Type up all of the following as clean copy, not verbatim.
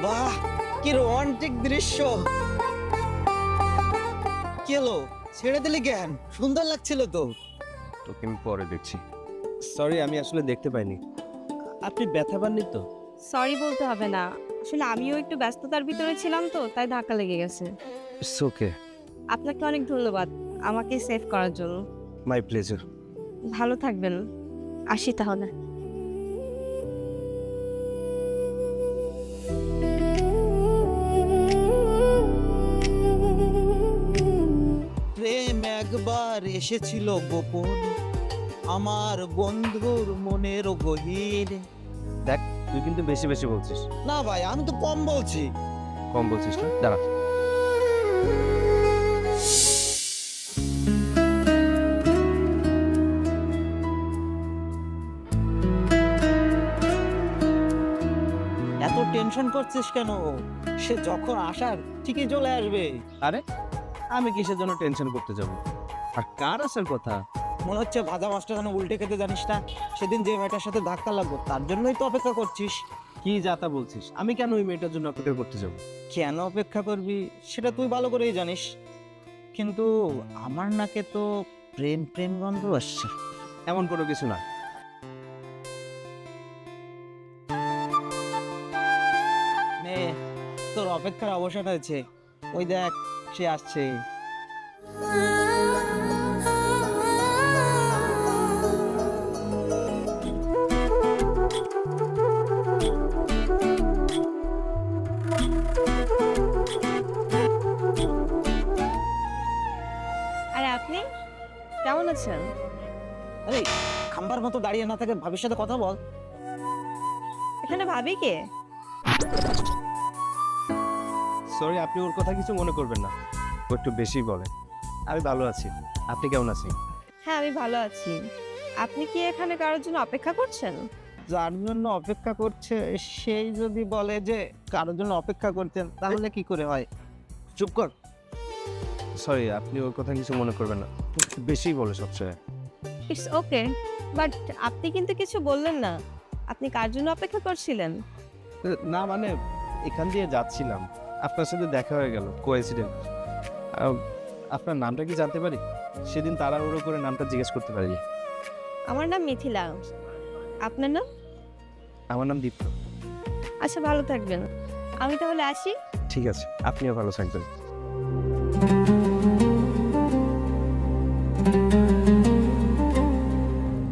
বাহ, কি রোমান্টিক দৃশ্য। কি হলো, ছেড়ে দিলি কেন? সুন্দর লাগছিল তো। তোকে আমি পরে দেখছি। সরি, আমি আসলে দেখতে পাইনি। আপনি ব্যথা পাননি তো? সরি বলতে হবে না, আসলে আমিও একটু ব্যস্ততার ভিতরে ছিলাম তো, তাই ধাক্কা লেগে গেছে। It's okay. আপনাকে অনেক ধন্যবাদ আমাকে সেভ করার জন্য। My pleasure. ভালো থাকবেন, আসি তাহলে। প্রেম একবার এসেছিল গোপন, আমার বন্ধুর মনের গহীনে। দেখ, তুই কিন্তু বেশি বেশি বলছিস। না ভাই, আমি তো কম বলছি। কম বলছিস না? দাঁড়া। এত টেনশন করছিস কেন? সে যখন আসার ঠিকই চলে আসবে। আরে, আমি কিসের জন্য টেনশন করতে যাব? আর কার আসার কথা? মনে হচ্ছে ভাজা মাছটা যেন উল্টে খেতে জানিস না। সেদিন যে মেয়েটার সাথে ধাক্কা লাগলো তার জন্যই তো অপেক্ষা করছিস। কি যাতা বলছিস? আমি কেন ওই মেয়েটার জন্য অপেক্ষা করতে যাব? কেন অপেক্ষা করবি সেটা তুই ভালো করেই জানিস, কিন্তু আমার নাকে তো প্রেম প্রেম গন্ধ আসছে। এমন কোনো কিছু না। নে, তোর অপেক্ষার অবসান হয়েছে। ওই দেখ, সে আসছে। আরে আপনি কেমন আছেন? আরে, খাম্বার মতো দাঁড়িয়ে না থাকে, ভাবির সাথে কথা বল। এখানে ভাবি কে? সরি, আপনি ওর কথা কিছু মনে করবেন না। ও একটু বেশি বলে। আমি ভালো আছি। আপনি কেমন আছেন? হ্যাঁ, আমি ভালো আছি। আপনি কি এখানে কারোর জন্য অপেক্ষা করছেন? যার জন্য অপেক্ষা করছে সেই যদি বলে যে কারোর জন্য অপেক্ষা করতেন, তাহলে কি করে হয়? চুপ কর। সরি, আপনি ওর কথা কিছু মনে করবেন না। ও একটু বেশিই বলে সবসময়। ইটস ওকে, বাট আপনি কিন্তু কিছু বললেন না। আপনি কার জন্য অপেক্ষা করছিলেন? না মানে, এখান দিয়ে যাচ্ছিলাম, আপনার সাথে দেখা হয়ে গেল, কোইন্সিডেন্ট। আপনার নামটা কি জানতে পারি? সেদিন তাড়াহুড়ো করে নামটা জিজ্ঞেস করতে পারি। আমার নাম মিথিলা। আপনার নাম? আমার নাম দীপ্ত। আচ্ছা, ভালো থাকবেন। আমি তাহলে আসি। ঠিক আছে, আপনিও ভালো থাকবেন।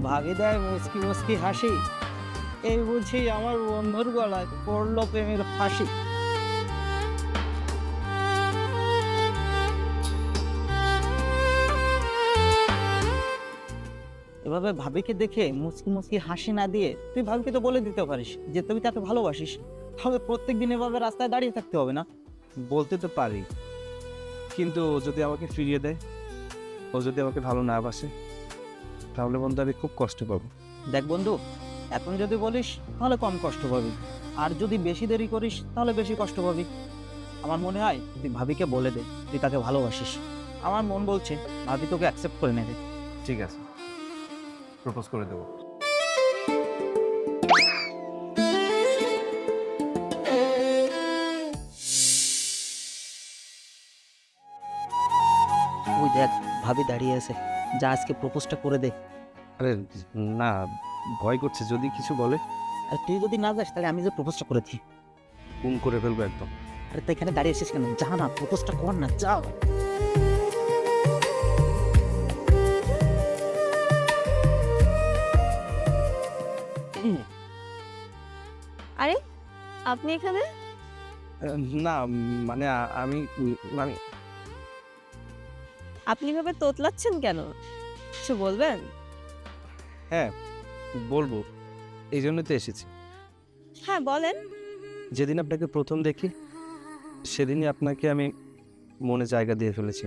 ভাবি দেয় মুচকি মুচকি হাসি, এই বুঝি আমার বন্ধুর গলায় পড়লো প্রেমের ফাঁসি। এভাবে ভাবিকে দেখে মুচকি মুচকি হাসি না দিয়ে তুই ভাবিকে তো বলে দিতে পারিস যে তুই তাকে ভালোবাসিস। তাহলে প্রত্যেক দিন এভাবে রাস্তায় দাঁড়িয়ে থাকতে হবে না। বলতে তো পারি, কিন্তু ও যদি আমাকে ফিরিয়ে দেয়, ও যদি আমাকে ভালো না বাসে, তাহলে বন্ধু আমি খুব কষ্ট পাবো। দেখ বন্ধু, এখন যদি বলিস তাহলে কম কষ্ট পাবি, আর যদি বেশি দেরি করিস তাহলে বেশি কষ্ট পাবি। আমার মনে হয় তুই ভাবিকে বলে দে তুই তাকে ভালোবাসিস। আমার মন বলছে ভাবি তোকে অ্যাকসেপ্ট করে নেবে। ঠিক আছে, প্রপোজ করে দেবো। ওই দেখ, ভাবি দাঁড়িয়ে আছে, যা আজকে প্রপোজটা করে দে। আরে না, ভয় করছে যদি কিছু বলে। আর তুই যদি না যাস তাহলে আমি যে প্রপোজটা করে দিই। গুম করে ফেলবো একদম। আরে তুই এখানে দাঁড়িয়ে আছিস কেন? যা না, প্রপোজটা কর না, যা। আরে আপনি এখানে? না মানে আমি মানে আপনি এভাবে তোতলাচ্ছেন কেন? কিছু বলবেন? হ্যাঁ, বলবো, এই জন্যই তো এসেছি। হ্যাঁ, বলেন। যেদিন আপনাকে প্রথম দেখি সেদিনই আপনাকে আমি মনে জায়গা দিয়ে ফেলেছি।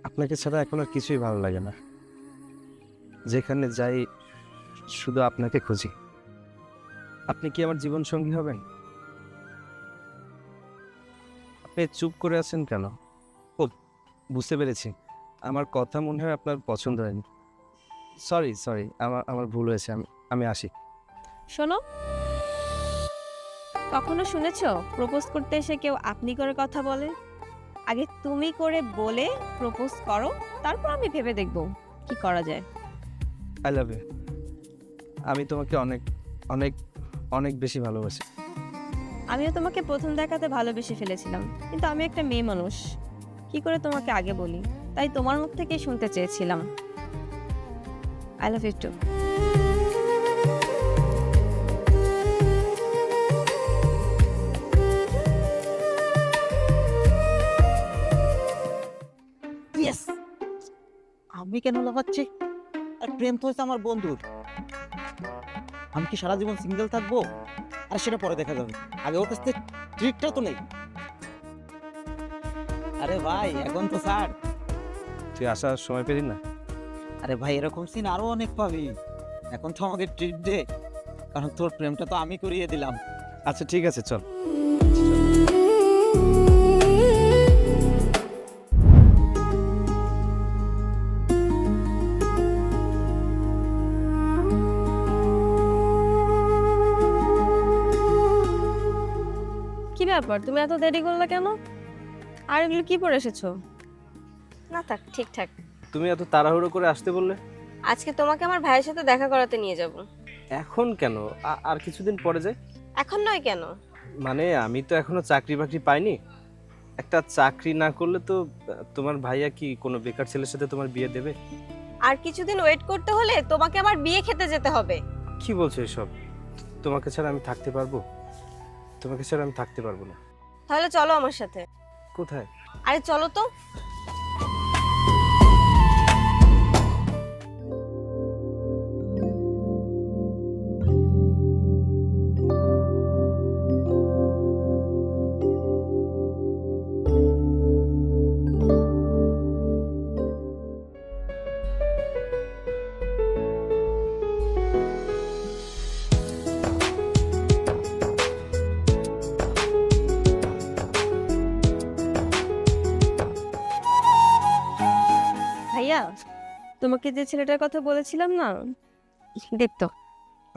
আপনাকে ছাড়া এখন আর কিছুই ভালো লাগে না। যেখানে যাই শুধু আপনাকে খুঁজি। আপনি কি আমার জীবন সঙ্গী হবেন? আপনি চুপ করে আছেন কেন? ও, বুঝতে পেরেছি, আমার কথা মনে হয় আপনার পছন্দ হয়নি। সরি সরি, আমার ভুল হয়েছে। আমি আসি। শোনো, কখনো শুনেছো প্রপোজ করতে এসে কেউ আপনি করে কথা বলে? আগে তুমি করে বলে প্রপোজ করো, তারপর আমি ভেবে দেখব কি করা যায়। I love you. আমি তোমাকে অনেক অনেক অনেক বেশি ভালোবাসি। আমিও তোমাকে প্রথম দেখাতে ভালোবেসে ফেলেছিলাম, কিন্তু আমি একটা মেয়ে মানুষ, কি করে তোমাকে আগে বলি, তাই তোমার মুখ থেকেই শুনতে চেয়েছিলাম। I love you too. Yes, আমি কেন লাফাচ্ছি? আর প্রেম তো হচ্ছে আমার বন্ধুর। আমি কি সারা জীবন সিঙ্গেল থাকবো? আর সেটা পরে দেখা যাবে, আগে ওর কাছ থেকে ট্রিটটা তো নেই। আরে ভাই এখন তো স্যার। তুই আসার সময় পেলি না? আরে ভাই এরকম সিন আরো অনেক পাবি, এখন তো আমাকে ট্রিট দে, কারণ তোর প্রেমটা তো আমি করিয়ে দিলাম। আচ্ছা ঠিক আছে, চল। কি ব্যাপার, তুমি এত দেরি করলে কেন? আর এগুলো কি পরে এসেছো? না থাক, ঠিকঠাক। তুমি এত তাড়াহুড়ো করে আসতে বললে? আজকে তোমাকে আমার ভাইয়ের সাথে দেখা করাতে নিয়ে যাব। এখন কেন? আর কিছুদিন পরে যাই। এখন নয় কেন? মানে আমি তো এখনো চাকরি বাকরি পাইনি। একটা চাকরি না করলে তো তোমার ভাইয়া কি কোনো বেকার ছেলের সাথে তোমার বিয়ে দেবে? আর কিছুদিন ওয়েট করতে হলে তোমাকে আমার বিয়ে খেতে যেতে হবে। কি বলছো এসব? তোমাকে ছাড়া আমি থাকতে পারবো? তোমাকে ছাড়া আমি থাকতে পারবো না। তাহলে চলো আমার সাথে। কোথায়? আরে চলো তো। ভাইয়া, তোমাকে যে ছেলেটার কথা বলেছিলাম না, দীপ্ত।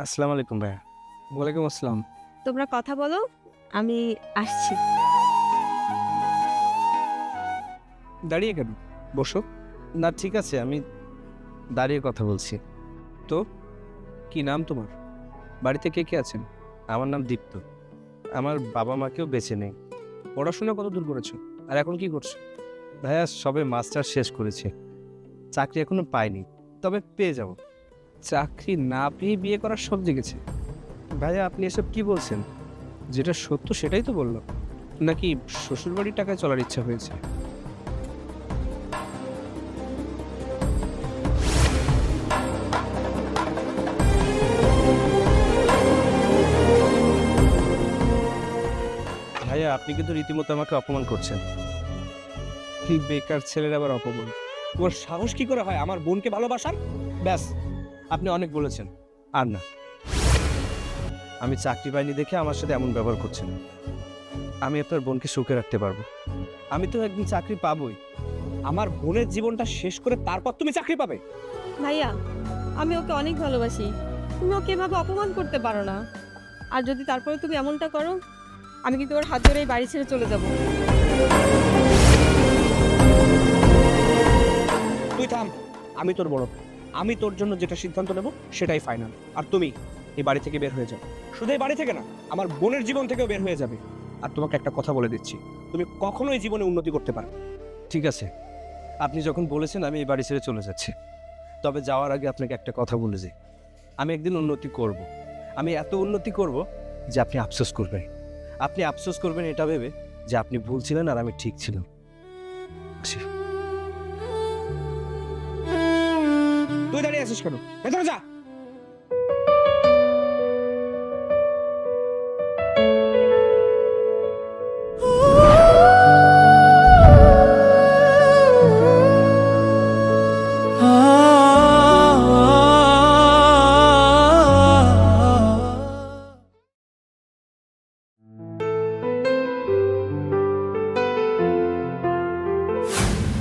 আসসালামু আলাইকুম ভাইয়া। ওয়ালাইকুম আসসালাম। তোমরা কথা বলো, আমি আসছি। দাঁড়িয়ে কেন? বসো। না ঠিক আছে, আমি দাঁড়িয়ে কথা বলছি। তো কি নাম তোমার? বাড়িতে কে কে আছেন? আমার নাম দীপ্ত। আমার বাবা মাকেও বেঁচে নেই। পড়াশোনা কত দূর করেছো আর এখন কি করছো? ভাইয়া সবে মাস্টার শেষ করেছে, চাকরি এখনো পাইনি, তবে পেয়ে যাব। চাকরি না পেয়ে বিয়ে করার সব জেগেছে। ভাইয়া আপনি এসব কি বলছেন? যেটা সত্য সেটাই তো বললাম। নাকি শ্বশুরবাড়ির টাকায় চলার ইচ্ছা হয়েছে? ভাইয়া আপনি কিন্তু রীতিমতো আমাকে অপমান করছেন। কি বেকার ছেলের আবার অপমান? ওর সাহস কি করে হয় আমার বোনকে ভালোবাসার? ব্যাস, আপনি অনেক বলেছেন, আর না। আমি চাকরি পাইনি দেখে আমার সাথে এমন ব্যবহার করছেন। আমি আপনার বোনকে সুখে রাখতে পারবো। আমি তো একদিন চাকরি পাবোই। আমার বোনের জীবনটা শেষ করে তারপর তুমি চাকরি পাবে? ভাইয়া, আমি ওকে অনেক ভালোবাসি, তুমি ওকে এভাবে অপমান করতে পারো না। আর যদি তারপরে তুমি এমনটা করো, আমি কিন্তু ওর হাত ধরে এই বাড়ি ছেড়ে চলে যাব। তুই থাম, আমি তোর বড়। আমি তোর জন্য যেটা সিদ্ধান্ত নেব সেটাই ফাইনাল। আর তুমি এই বাড়ি থেকে বের হয়ে যাও। শুধু এই বাড়ি থেকে না, আমার বোনের জীবন থেকেও বের হয়ে যাবে। আর তোমাকে একটা কথা বলে দিচ্ছি, তুমি কখনোই জীবনে উন্নতি করতে পারবে। ঠিক আছে, আপনি যখন বলেছেন আমি এই বাড়ি ছেড়ে চলে যাচ্ছি। তবে যাওয়ার আগে আপনাকে একটা কথা বলে যাই, আমি একদিন উন্নতি করব। আমি এত উন্নতি করব যে আপনি আফসোস করবেন। আপনি আফসোস করবেন এটা ভেবে যে আপনি ভুল ছিলেন আর আমি ঠিক ছিলাম। আসি। তুই দাঁড়িয়ে আছিস কেন? ভেতরে যা।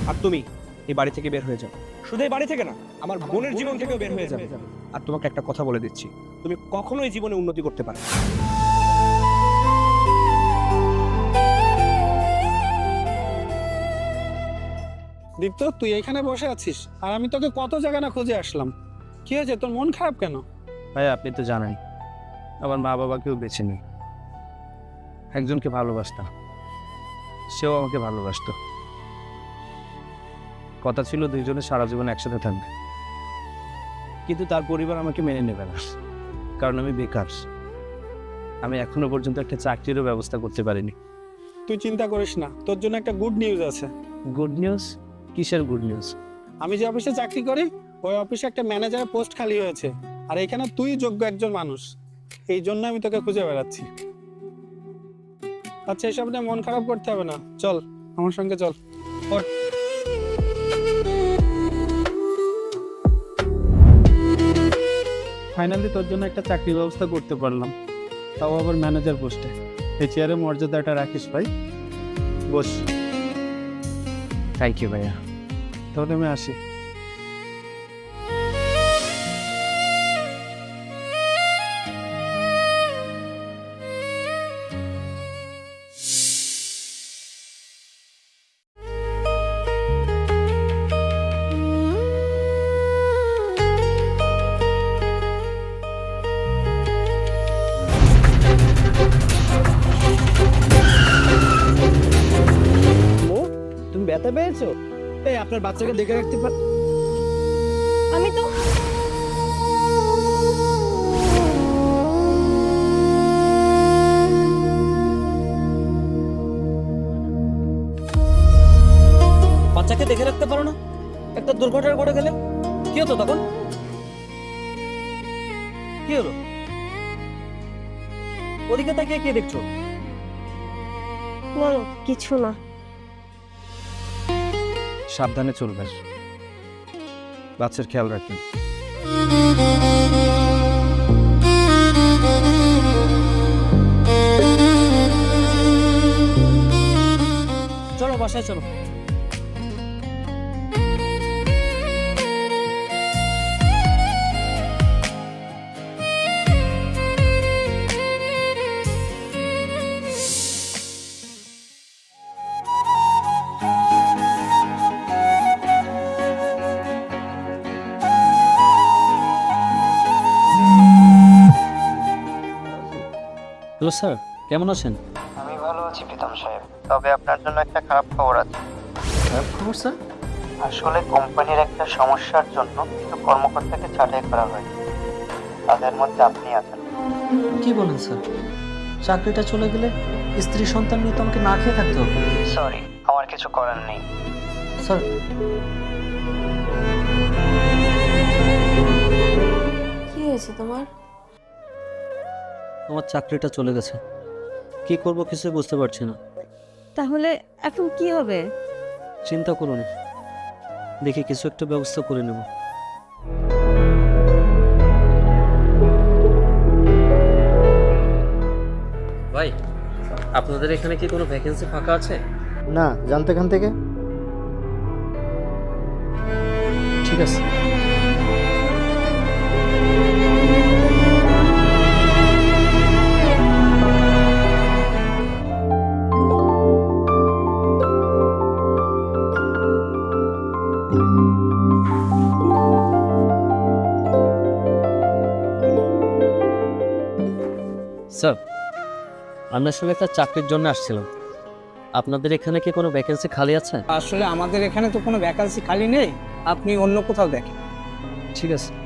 আর তুমি এই বাড়ি থেকে বের হয়ে যাও। শুধু এই বাড়ি থেকে না, আমার বোনের জীবন থেকেও বের হয়ে যাবে। আর তোমাকে একটা কথা বলে দিচ্ছি, তুমি কখনোই জীবনে উন্নতি করতে পারবে না। দীপ্ত, তুই এখানে বসে আছিস আর আমি তোকে কত জায়গা না খুঁজে আসলাম। কি হয়েছে, তোর মন খারাপ কেন? ভাই আপনি তো জানেন আমার মা বাবাকেও বেছে নেই, একজনকে ভালোবাসতাম, সেও আমাকে ভালোবাসতো। কথা ছিল দুইজনে সারা জীবন একসাথে থাকবে, কিন্তু তার পরিবার আমাকে মেনে নেবে না, কারণ আমি বেকার। আমি এখনো পর্যন্ত একটা চাকরিরও ব্যবস্থা করতে পারিনি। তুই চিন্তা করিস না, তোর জন্য একটা গুড নিউজ আছে। Good news? কিসের গুড নিউজ? আমি যে অফিসে চাকরি করি ওই অফিসে একটা ম্যানেজারের পোস্ট খালি হয়েছে, আর এখানে তুই যোগ্য একজন মানুষ। এই জন্য আমি তোকে খুঁজে বেড়াচ্ছি। আচ্ছা, এসব নিয়ে মন খারাপ করতে হবে না, চল আমার সঙ্গে চল। ওঠ। ফাইনালি তোর জন্য একটা চাকরির ব্যবস্থা করতে পারলাম, তাও আবার ম্যানেজার পোস্টে। এই চেয়ারে মর্যাদাটা রাখিস ভাই, বস। থ্যাংক ইউ ভাইয়া। তাহলে আমি আসি। তুমি ব্যথা পেয়েছো? এই আপনার বাচ্চাকে দেখে রাখতে পার। আমি তো বাচ্চাকে দেখে রাখতে পারো না? একটা দুর্ঘটনা ঘটে গেলে কি হতো তখন? কি হলো? ওদিকে তাকিয়ে কে দেখছো? কিছু না। সাবধানে চলবেন, বাচ্চার খেয়াল রাখবেন। চলো বাসায় চলো। হ্যালো স্যার, কেমন আছেন? আমি ভালো আছি প্রীতম সাহেব, তবে আপনার জন্য একটা খারাপ খবর আছে। খারাপ খবর স্যার? আসলে কোম্পানির একটা সমস্যার জন্য কিছু কর্মকর্তাকে ছাঁটাই করা হয়, তাদের মধ্যে আপনি আছেন। কি বলেন স্যার? চাকরিটা চলে গেলে স্ত্রী সন্তান নিয়ে তো আমাকে না খেয়ে থাকতে হবে। সরি, আমার কিছু করার নেই। স্যার, কি হয়েছে তোমার? আমার চাকরিটা চলে গেছে, কি করব কিছু বুঝতে পারছি না। তাহলে এখন কি হবে? চিন্তা করো না, দেখি কিছু একটা ব্যবস্থা করে নেব। ভাই, আপনাদের এখানে কি কোনো ভ্যাকেন্সি ফাঁকা আছে? না, জানতো এখান থেকে? ঠিক আছে। স্যার, আমি আসলে একটা চাকরির জন্য আসছিলাম। আপনাদের এখানে কি কোনো ভ্যাকেন্সি খালি আছে? আসলে আমাদের এখানে তো কোনো ভ্যাকান্সি খালি নেই, আপনি অন্য কোথাও দেখেন। ঠিক আছে।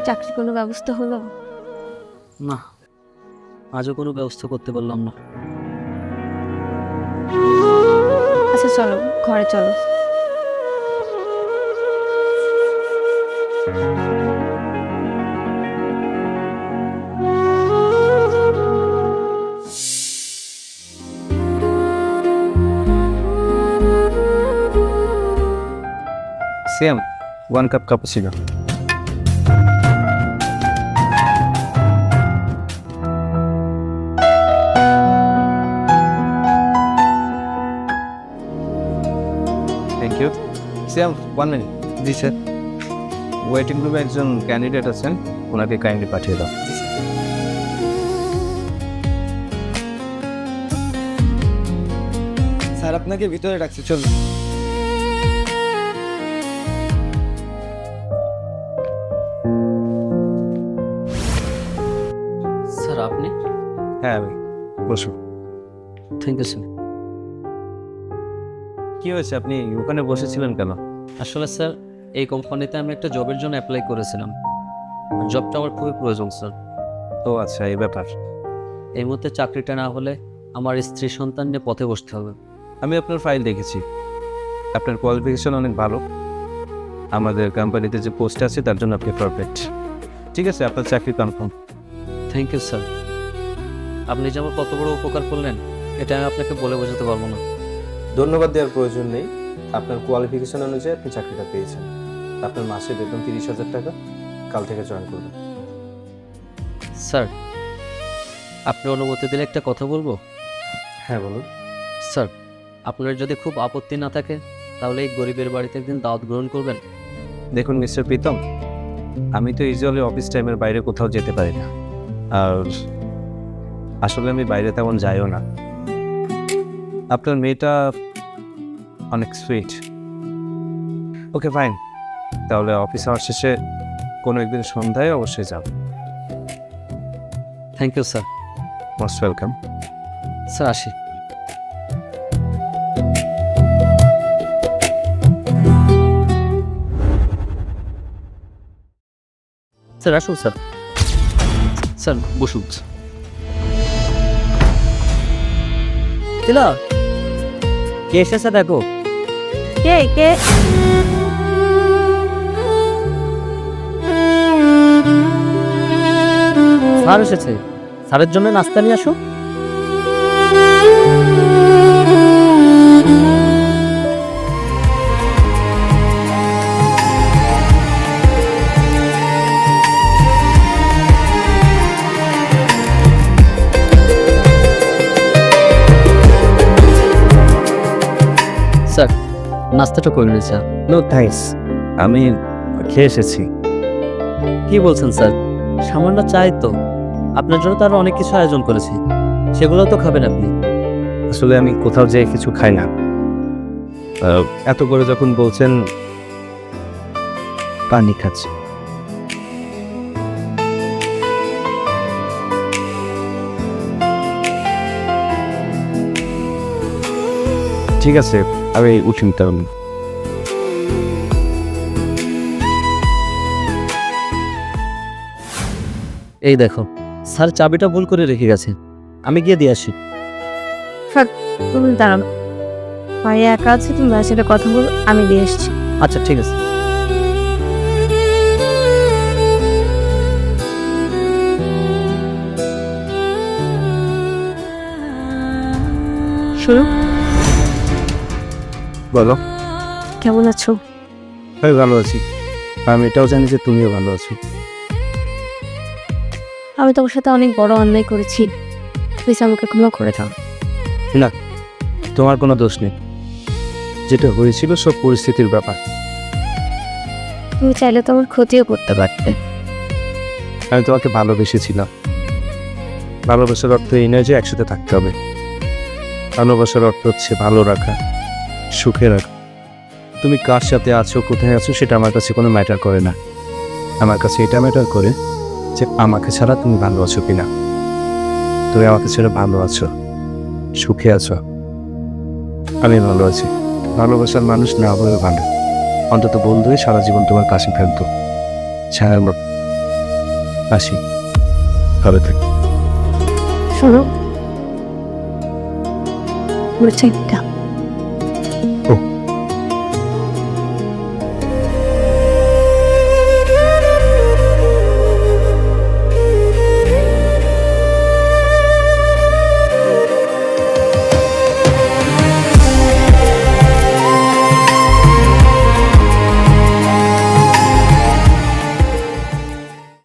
চাকরির কোনো ব্যবস্থা হলো? না, আজও কোনো ব্যবস্থা করতে পারলাম না। আচ্ছা চলো, ঘরে চলো। Same 1 cup cappuccino. Siam 1 minute. জি স্যার, ওয়েটিং রুমে একজন ক্যান্ডিডেট আছেন, ওনাকে কাইন্ডলি পাঠিয়ে দাও। স্যার আপনাকে ভিতরে রাখছি, চলুন। স্যার আপনি? হ্যাঁ আমি, বসুন। Thank you sir. কি হয়েছে, আপনি ওখানে বসেছিলেন কেন? আসলে স্যার এই কোম্পানিতে আমি একটা জবের জন্য অ্যাপ্লাই করেছিলাম। জবটা আমার খুবই প্রয়োজন স্যার। ও আচ্ছা, এই ব্যাপার। এই মুহূর্তে চাকরিটা না হলে আমার স্ত্রী সন্তান নিয়ে পথে বসতে হবে। আমি আপনার ফাইল দেখেছি, আপনার কোয়ালিফিকেশন অনেক ভালো। আমাদের কোম্পানিতে যে পোস্ট আছে তার জন্য আপনি পারফেক্ট। ঠিক আছে, আপনার চাকরি কনফার্ম। Thank you sir. আপনি যে আমার কত বড় উপকার করলেন এটা আমি আপনাকে বলে বোঝাতে পারবো না। ধন্যবাদ দেওয়ার প্রয়োজন নেই, আপনার কোয়ালিফিকেশন অনুযায়ী আপনি চাকরিটা পেয়েছেন। আপনার মাসে বেতন 30,000 টাকা, কাল থেকে জয়েন করবেন। স্যার আপনি অনুমতি দিলে একটা কথা বলবো? হ্যাঁ বলুন। স্যার আপনার যদি খুব আপত্তি না থাকে তাহলে এই গরিবের বাড়িতে একদিন দাওয়াত গ্রহণ করবেন। দেখুন মিস্টার প্রীতম, আমি তো ইউজুয়ালি অফিস টাইমের বাইরে কোথাও যেতে পারি না, আর আসলে আমি বাইরে তেমন যাইও না। আপনার মেয়েটা অনেক সুইট। ওকে ফাইন, তাহলে অফিস আওয়ার শেষে কোনো একদিন সন্ধ্যায় অবশ্যই যাব। Thank you sir. Most welcome. Sir আসি। স্যার আসুন স্যার। স্যার বসুন। তিলা কে এসেছে দেখো। কে কে? স্যার এসেছে, স্যারের জন্য নাস্তা নিয়ে আসো। স্যার নাস্তাটা করে নিয়েছে। নো থ্যাঙ্কস, আমি খেয়ে এসেছি। কি বলছেন স্যার? সামান্য চাই তো, আপনার জন্য তো আরো অনেক কিছু আয়োজন করেছি, সেগুলো তো খাবেন আপনি। আসলে আমি কোথাও যেয়ে কিছু খাই না, এত করে যখন বলছেন পানি খাচ্ছি। ঠিক আছে, আমি উঠি তাহলে। এই দেখো স্যার চাবিটা ভুল করে রেখে গেছে, আমি গিয়ে দিয়ে আসি। তুমি দাঁড়াও, ভাই একা আছে, তুমি ভাইয়ের সাথে কথা বলো, আমি দিয়ে এসছি। আচ্ছা ঠিক আছে। শুনো, বলো। কেমন আছো? আমি ভালো আছি, আমি এটাও জানি যে তুমিও ভালো আছো। আমি তোমার সাথে অনেক বড় অন্যায় করেছি, প্লিজ আমাকে ক্ষমা করে দাও। না, তোমার কোনো দোষ নেই, যেটা হয়েছিল সব পরিস্থিতির ব্যাপার। তুমি চাইলে তো আমার ক্ষতিও করতে পারতে। আমি তোমাকে ভালোবেসেছিলাম। ভালোবাসার অর্থ এই নয় যে একসাথে থাকতে হবে। ভালোবাসার অর্থ হচ্ছে ভালো রাখা, সুখে রাখা। তুমি কার সাথে আছো, কোথায় আছো, সেটা আমার কাছে কোনো ম্যাটার করে না। আমার কাছে এটা ম্যাটার করে যে আমাকে ছাড়া তুমি ভালো আছো কিনা। তুমি আমাকে ছাড়া ভালো আছো, সুখে আছো। আমি ভালো আছি। ভালোবাসার মানুষ না হলেও ভালো, অন্তত বন্ধু হয়ে সারা জীবন তোমার পাশে থাকতো। ছায়ার মতো। আসি, ভালো থাকি। শোনো, বলছি